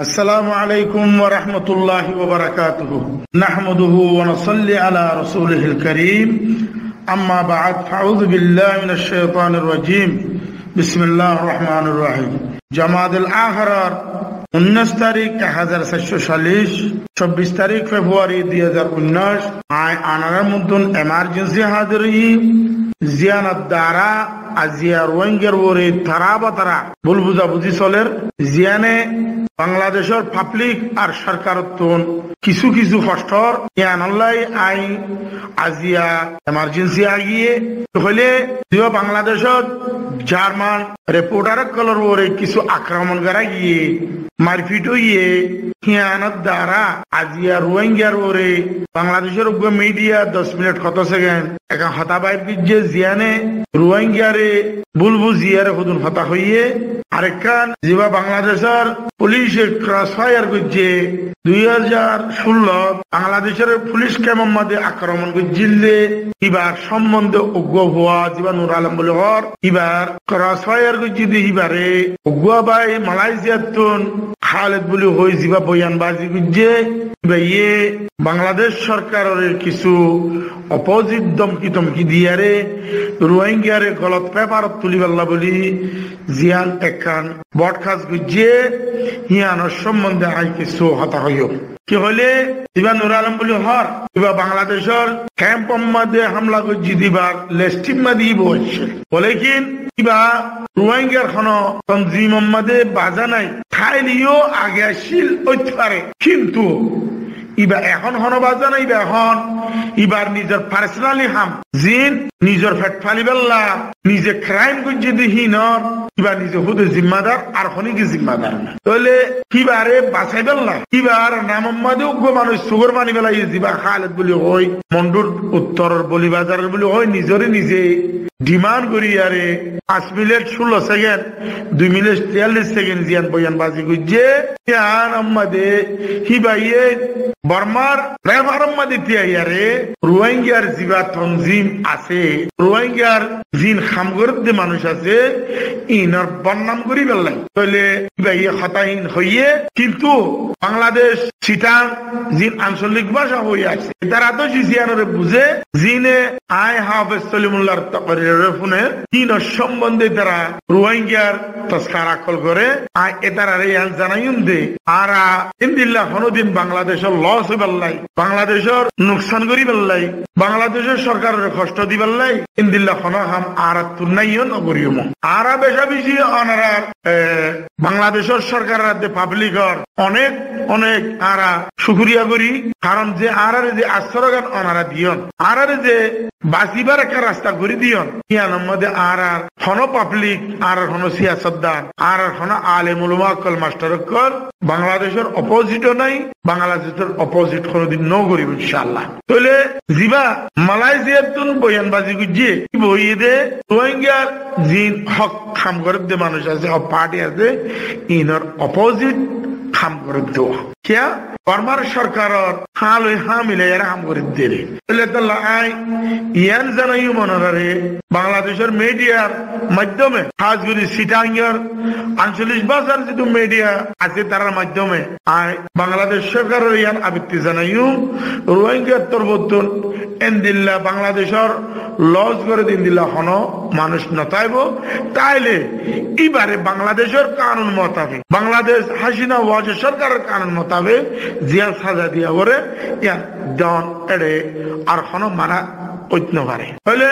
আসসালামু আলাইকুম ওয়া রাহমাতুল্লাহি ওয়া বারাকাতুহু নাহমাদুহু ওয়া নুসাল্লি আলা রাসূলিহিল কারীম আম্মা বা'দ ফাউযু বিল্লাহি মিনাশ শাইতানির রাজীম বিসমিল্লাহির রহমানির রহিম জামাদুল আখরার 19 তারিখ 1440 24 তারিখ ফেব্রুয়ারি 2019 আনার মধ্যন এমার্জেন্সি হাজিরি জিয়ানাত দ্বারা আজিয়া রোহিঙ্গার ওরে তারা ভুল বুঝাবুঝি চলের জিয়ানে বাংলাদেশের পাবলিক আর সরকারত্বন কিছু কষ্টর ইয়ানল্লাই আই আজিয়া এমার্জেন্সি আগিয়ে হলে বাংলাদেশত জার্মান রিপোর্টার কলর ওরে কিছু আক্রমণ করা গিয়ে মারপিট হইয়ে হিয়ানত দ্বারা আজিয়া রোহিঙ্গার ওরে বাংলাদেশের মিডিয়া 10 মিনিট কত সেকেন্ড এখন হতা বাইর যে জিয়ানে রোহিঙ্গারে বুলবু জিয়ারে হুদুন হতা হইয়ে আরেকখান জিবা বাংলাদেশের পুলিশের ক্রস ফায়ার করছে 2016 বাংলাদেশের পুলিশ কেমন মাঝে আক্রমণ করছিলে এবার সম্বন্ধে অজ্ঞ হওয়া জিবা নুর আলম বলে হর এবার ক্রস ফায়ার করছি এবারে অজ্ঞ ভাই মালয়েশিয়ার তুন খালেদ বলে হয়ে জিবা বয়ানবাজি করছে ইয়ে বাংলাদেশ সরকারের কিছু অপোজিট দমকি দিয়ারে রোহিঙ্গারে গলত পেপার তুলিবাল্লা বলি জিয়ান একখান বটখাস গুজিয়ে হিয়ানোর সম্বন্ধে আই কিছু হতা হইও কি হলে ইবা নুর আলম বলি হর ইবা বাংলাদেশের ক্যাম্প মধ্যে হামলা করছি দিবার লেস্টিম মাদি বলছে বলে কি ইবা রোহিঙ্গার খন তনজিম মধ্যে বাজা নাই খাইলিও আগে আসিল হইতে পারে কিন্তু ইবা এখন হন বাজা নাই এখন ইবার নিজের পার্সোনালি হাম জিন নিজের ফেট ফালি বেল্লা নিজে ক্রাইম করছে দিহিনর কিবা নিজে হুদে জিম্মাদার আর হনি কি জিম্মাদার না তাহলে কিবারে বাঁচাই বেল্লা কিবার নাম মাদে উগ্র মানুষ সুগর মানি বেলা জিবা খালেদ বলি হই মন্ডুর উত্তরের বলি বাজারের বলি হই নিজরে নিজে ডিমান্ড করি আরে 5 মিনিট 16 সেকেন্ড 2 মিনিট 43 সেকেন্ড জিয়ান বয়ান বাজি গুজে ইয়ান আমাদে হিবাইয়ে বর্মার রেফার আমাদে তিয়ারে রোহিঙ্গার জিবা তনজিম আছে রোহিঙ্গার জিন খামগরত যে মানুষ আছে ইনর বদনাম করি বেলাই তাহলে হিবাইয়ে হতাহীন হইয়ে কিন্তু বাংলাদেশ চিটাং জিন আঞ্চলিক ভাষা হয়ে আছে তারা তো জিয়ানরে বুঝে জিনে আই হাফেজ সলিমুল্লাহর তকরির ফোনে ইনর সম্বন্ধে তারা রোহিঙ্গার তস্কার আকল করে আই এতারারে ইয়ান জানাইন দে আরা ইনদিল্লাহ হনদিন বাংলাদেশের লস হইবাল্লাই বাংলাদেশের নুকসান করি বেল্লাই বাংলাদেশের সরকারের কষ্ট দিবাল্লাই ইনদিল্লাহ হন হাম আরা তুনাইও নগরিয়ম আরা বেশা বেশি অনারার বাংলাদেশের সরকারের পাবলিকর অনেক অনেক আরা শুকরিয়া করি কারণ যে আরারে যে আশ্রয়গান অনারা দিয়ন আরারে যে বাঁচিবার একটা রাস্তা করে দিয়ন ইয়ানোর মধ্যে আর হন পাবলিক আর হন সিয়াসতদান আর হন আলেম উলামা কল মাস্টার কল বাংলাদেশের অপোজিটও নাই বাংলাদেশের অপোজিট কোনদিন ন করিব ইনশাআল্লাহ তাহলে জিবা মালয়েশিয়ার তুন বয়ানবাজি গুজিয়ে বইয়ে দে রোহিঙ্গার জিন হক খাম করে দে মানুষ আছে পার্টি আছে ইনর অপোজিট খাম করে দেওয়া কিয়া বর্মার সরকারের হাল ওই হা মিলে এরা হাম করে দেরে ইয়ান জানাই মনোরে বাংলাদেশের মিডিয়ার মাধ্যমে খাসগুলি সিটাঙ্গের আঞ্চলিক ভাষার যেহেতু মিডিয়া আছে তার মাধ্যমে আয় বাংলাদেশ সরকারের ইয়ান আবৃত্তি জানাইও রোহিঙ্গার তরবতন এনদিল্লা বাংলাদেশের লস করে দিন দিল্লা হন মানুষ নতাইব তাইলে এবারে বাংলাদেশের কানুন মোতাবেক বাংলাদেশ হাসিনা ওয়াজের সরকারের কানুন মোতাবেক জিয়ান সাজা দিয়া করে ইয়ান দন এড়ে আর হন মানা ঐত্য পারে হলে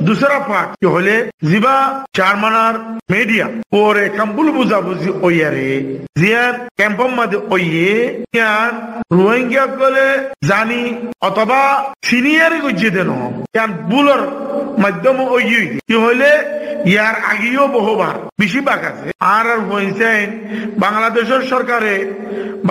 দুসরা পার্ট কি হলে জিবা জার্মানার মিডিয়া ওরে কাম্বুল বুঝাবুঝি ওইয়ারে জিয়ান ক্যাম্পম মাঝে ওইয়ে ইয়ান রোহিঙ্গা গলে জানি অথবা সিনিয়র গুজিয়ে দেন ইয়ান বুলর মাধ্যম ওই কি হলে ইয়ার আগেও বহুবার বেশি বাক আছে আর হয়েছেন বাংলাদেশের সরকারে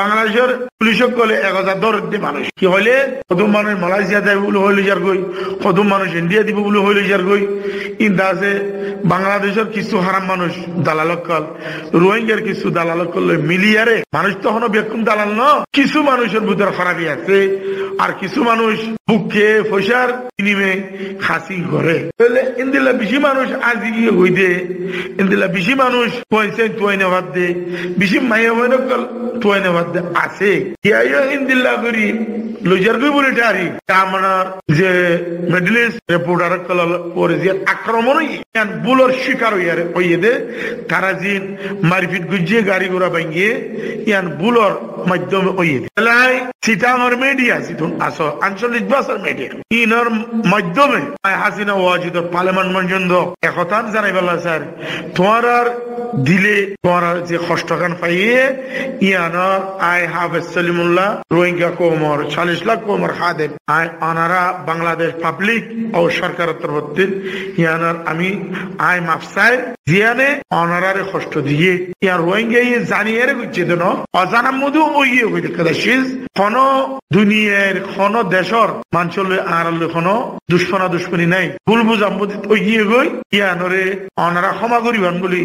বাংলাদেশের পুলিশক গলে 1000 দরদ মানুষ কি হলে কত মানুষ মালয়েশিয়া যাবে বলে হইলে যার কই কত মানুষ ইন্ডিয়া দিব বলে হইলে মালয়েশিয়ার গই ইন্দা আছে বাংলাদেশের কিছু হারাম মানুষ দালালকল রোহিঙ্গার কিছু দালালকল মিলিয়ারে মানুষ তখনও বেকুম দালাল ন কিছু মানুষের ভিতরে খারাপই আছে আর কিছু মানুষ বুকে পয়সার বিনিময়ে খাসি করে তাহলে ইন্দিলা বেশি মানুষ আজি গিয়ে হইতে ইন্দিলা বেশি মানুষ পয়সা তোয়াইনে বাদ দে বেশি মাইয়া বইনকল তোয়াইনে বাদ দে আছে ইন্দিল্লা করি লইজার গই বলে টারি আমার যে মিডল ইস্ট রিপোর্টার পরে যে আক্রমণ বুলোর শিকার হইয়ে দে তারা যে মারপিট গুজিয়ে গাড়ি ঘোড়া ভাঙিয়ে ইয়ান বুলোর মাধ্যমে হইয়ে দে চিটাঙর মিডিয়া চিতুন আসো আঞ্চলিক ভাষার মিডিয়া ইনর মাধ্যমে হাসিনা ওয়াজিদ পার্লামেন্ট পর্যন্ত একতান জানাই বলা স্যার তোমার আর দিলে তোমার যে কষ্টখান পাইয়ে ইয়ানর আই হাফেজ সলিমুল্লাহ রোহিঙ্গা কোমর 40 লাখ কোমর খাদেম আই অনারা বাংলাদেশ পাবলিক ও সরকারের তরফতে ইয়ানর আমি আই মাফসাই জিয়ানে অনারারে কষ্ট দিয়ে ইয়ার রোহিঙ্গা জানিয়ে গুছিয়ে দেন অজানা মধু ওইয়ে হইতে কাদাশিস কোন দুনিয়ার কোন দেশর মানচলে আড়ালে কোন দুশ্মনী নাই ভুল বুঝাম্বুদিত ওইয়ে গই ইয়ানরে অনারা ক্ষমা করিবান বলি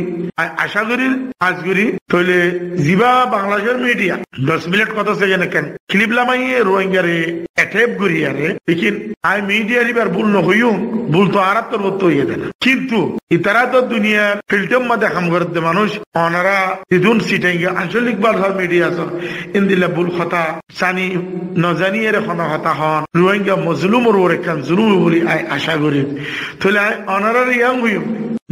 আশা করি আজ করি তইলে জিবা বাংলাদেশের মিডিয়া 10 মিনিট কথা সেখানে কেন ক্লিপলামাইয়ে রোহিঙ্গারে অ্যাটেপ করিয়ারে লেকিন আই মিডিয়া রিবার ভুল নহইও ভুল তো আর তোর মত হইয়ে দেন কিন্তু ইতারা তো দুনিয়ার ফিল্টার মধ্যে কাম করতে মানুষ অনারা ইদুন সিটাইঙ্গে আঞ্চলিক ভাষার মিডিয়া আছে ইন্দিলা ভুল কথা জানি নজানিয়ে এখন কথা হন রোহিঙ্গা মজলুমর ওরে কান জুলুম বলি আই আশা করি তাহলে আই অনারার ইয়াং হইও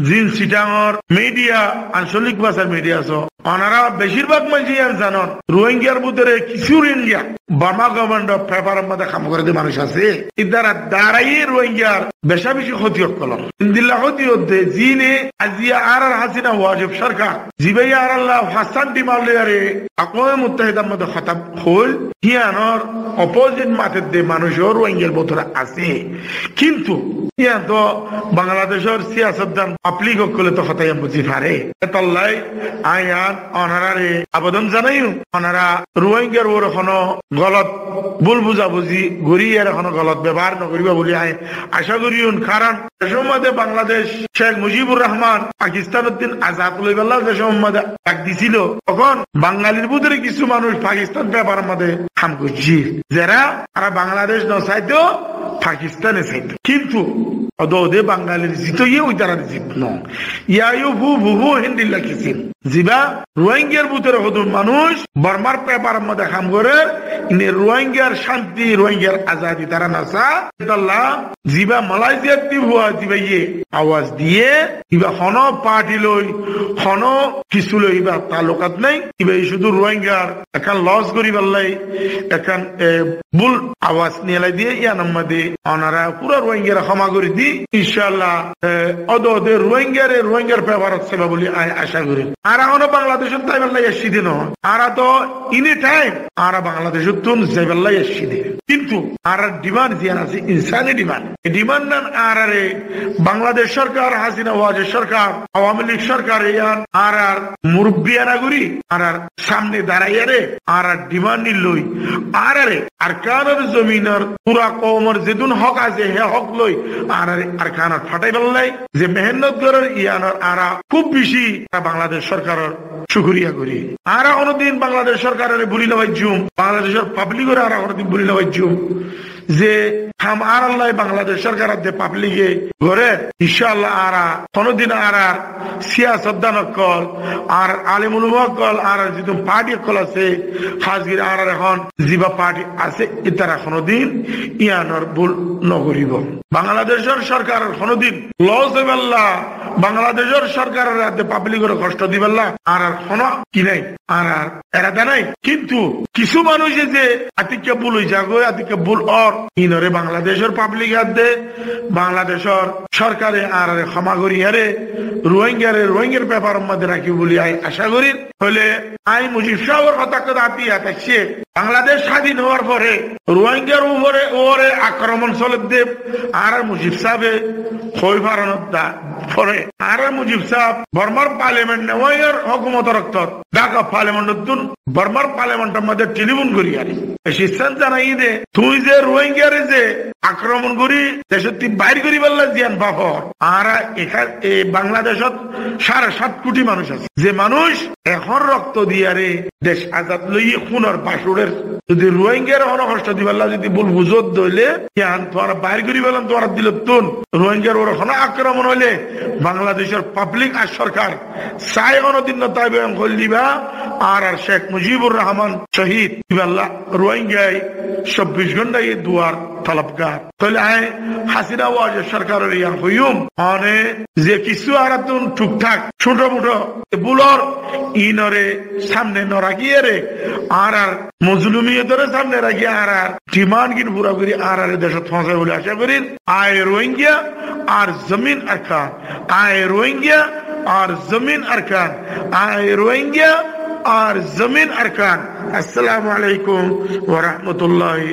জিন সিটাঙর মিডিয়া আঞ্চলিক ভাষার মিডিয়া আছে অনারা বেশিরভাগ মানুষ জানন রোহিঙ্গার ভিতরে কিছু রোহিঙ্গা বার্মা গভর্নমেন্ট পেপারের মধ্যে কাম করে দিয়ে মানুষ আছে ইদারা দাঁড়াই রোহিঙ্গার বেশা বেশি ক্ষতি কলম ইন্দিল্লা ক্ষতি হতে জিনে আজিয়া আর হাসিনা ওয়াজিব সরকার জিবাই আর আল্লাহ হাসান ডিমালেয়ারে আকওয়ামে মুত্তাহিদার মধ্যে খতাব হল হিয়ানর অপোজিট মাঠের দিয়ে মানুষের রোহিঙ্গার ভিতরে আছে কিন্তু ইয়া তো বাংলাদেশের সিয়াসতদান পাবলিক হকলে তো কথাই বুঝি পারে এতলাই আয়ান অনারারে আবেদন জানাইও অনারা রোহিঙ্গার ওর এখনো গলত ভুল বুঝাবুঝি গড়িয়ার এখনো গলত ব্যবহার নকরিবা বলি আশা করিও কারণ যে সময় বাংলাদেশ শেখ মুজিবুর রহমান পাকিস্তান উদ্দিন আজাদ লইবাল্লাহ যে সময় ডাক দিছিল তখন বাঙালির ভিতরে কিছু মানুষ পাকিস্তান ব্যাপারের মধ্যে কাম করছি যারা তারা বাংলাদেশ নচাইতো পাকিস্তানে চাইতো কিন্তু অদে বাঙালির জিত ইয়ে ওই তারা জিত ন ইয়ায়ু ভু ভু হিন্দি লিখেছেন জিবা রোহিঙ্গার ভিতরে হতো মানুষ বর্মার পেপারের মধ্যে কাম করে ইনে রোহিঙ্গার শান্তি রোহিঙ্গার আজাদি তারা নাসা আল্লাহ জিবা মালয়েশিয়ার হুয়া জিবা ইয়ে আওয়াজ দিয়ে ইবা হন পার্টি লই হন কিছু লই ইবা তালুকাত নাই ইবা শুধু রোহিঙ্গার এখন লস করি পারলাই এখন বুল আওয়াজ নিয়ে দিয়ে ইয়ার মধ্যে ওনারা পুরো রোহিঙ্গার ক্ষমা করে দি ইনশাআল্লাহ অদে রোহিঙ্গার পেপার সেবা বলি আশা করি আর এখন বাংলাদেশের তাই বেল্লাই এসছি দিন আর তো ইনি টাইম আর বাংলাদেশের তুন যাইবেল্লাই এসছি দিন কিন্তু আর ডিমান্ড জিয়ান আছে ইনসানি ডিমান্ড নান আর বাংলাদেশ সরকার হাসিনা ওয়াজের সরকার আওয়ামী লীগ সরকার ইয়ান আর মুরব্বিয়ানা গুরি আর সামনে দাঁড়াইয়া রে আর ডিমান্ড নিলই আর আরকানের জমিনের পুরা কওমের যেদুন হক আছে হে হক লই আর আরকানত ফাটাই বেল্লাই যে মেহনত করার ইয়ানোর আরা খুব বেশি বাংলাদেশ সরকারের শুকরিয়া করি আর অন্যদিন বাংলাদেশ সরকারের বলি লাগাইছুম বাংলাদেশের পাবলিকের আর অন্যদিন বলি লাগাইছুম যে হাম আর আল্লাহ বাংলাদেশ সরকার পাবলিকে ঘরে ইনশাআল্লাহ আরা কোনদিন আর সিয়াসতদান কল আর আলিমুল কল আর যেহেতু পার্টি কল আছে হাজগির আর এখন জিবা পার্টি আছে ইতারা কোনদিন ইয়ানোর ভুল নকরিব বাংলাদেশের সরকারের কোনদিন লস হইবাল্লা বাংলাদেশের সরকারের হাতে পাবলিকের কষ্ট দিবাল্লা আর কোন কি নাই আর এরাদা নাই কিন্তু কিছু মানুষ যে আতিকে ভুল হয়ে যাগো আতিকে ভুল অর ইনরে বাংলাদেশের পাবলিক হাতে বাংলাদেশের সরকারে আর ক্ষমা করি হারে রোহিঙ্গার ব্যাপারের মধ্যে রাখি বলি আশা করি হলে আই মুজিব সাহেবের কথা দাঁতি আছে বাংলাদেশ স্বাধীন হওয়ার পরে রোহিঙ্গার উপরে ওরে আক্রমণ চলে দেব আর মুজিব সাহেবে হই ফারানোর পরে আর মুজিব সাহেব বর্মার পার্লামেন্ট নেওয়ার হকুমত রক্ত ঢাকা পার্লামেন্ট বর্মার পার্লামেন্টের মধ্যে টেলিফোন করি আর সিস্টেম জানাই দে তুই যে রোহিঙ্গারে যে আক্রমণ করি দেশত বাইর করি বললা জিয়ান বাফর আর এখানে বাংলাদেশত 7.5 কোটি মানুষ আছে, যে মানুষ এখন রক্ত দিয়ারে দেশ আজাদ লইয়ে খুনের বাসুরের যদি রোহিঙ্গার কষ্ট দিবাল্লা যদি বল বুঝত দইলে তোরা বাইর করি বললাম তোরা দিল তুন রোহিঙ্গার ওর আক্রমণ হইলে বাংলাদেশের পাবলিক আর সরকার চাই অনদিন তাই দিবা আর শেখ মুজিবুর রহমান শহীদ দিবাল্লা রোহিঙ্গায় 24 ঘন্টায় দুয়ার তলবগার তাহলে আয় হাসিনা ওয়াজ সরকারের ইয়া হইম মানে যে কিছু আরাতুন টুকটাক ছোট মোটো বুলর ইনরে সামনে ন রাখিয়ে রে আর মজলুমিয়তরে সামনে রাখিয়ে আর ডিমান্ড কিন পুরা করি আর দেশ ফসে বলে আশা করি আয় রোহিঙ্গা আর জমিন আরকান আয় রোহিঙ্গা আর জমিন আরকান আয় রোহিঙ্গা আর জমিন আরকান। আসসালামু আলাইকুম ওয়া রাহমাতুল্লাহি।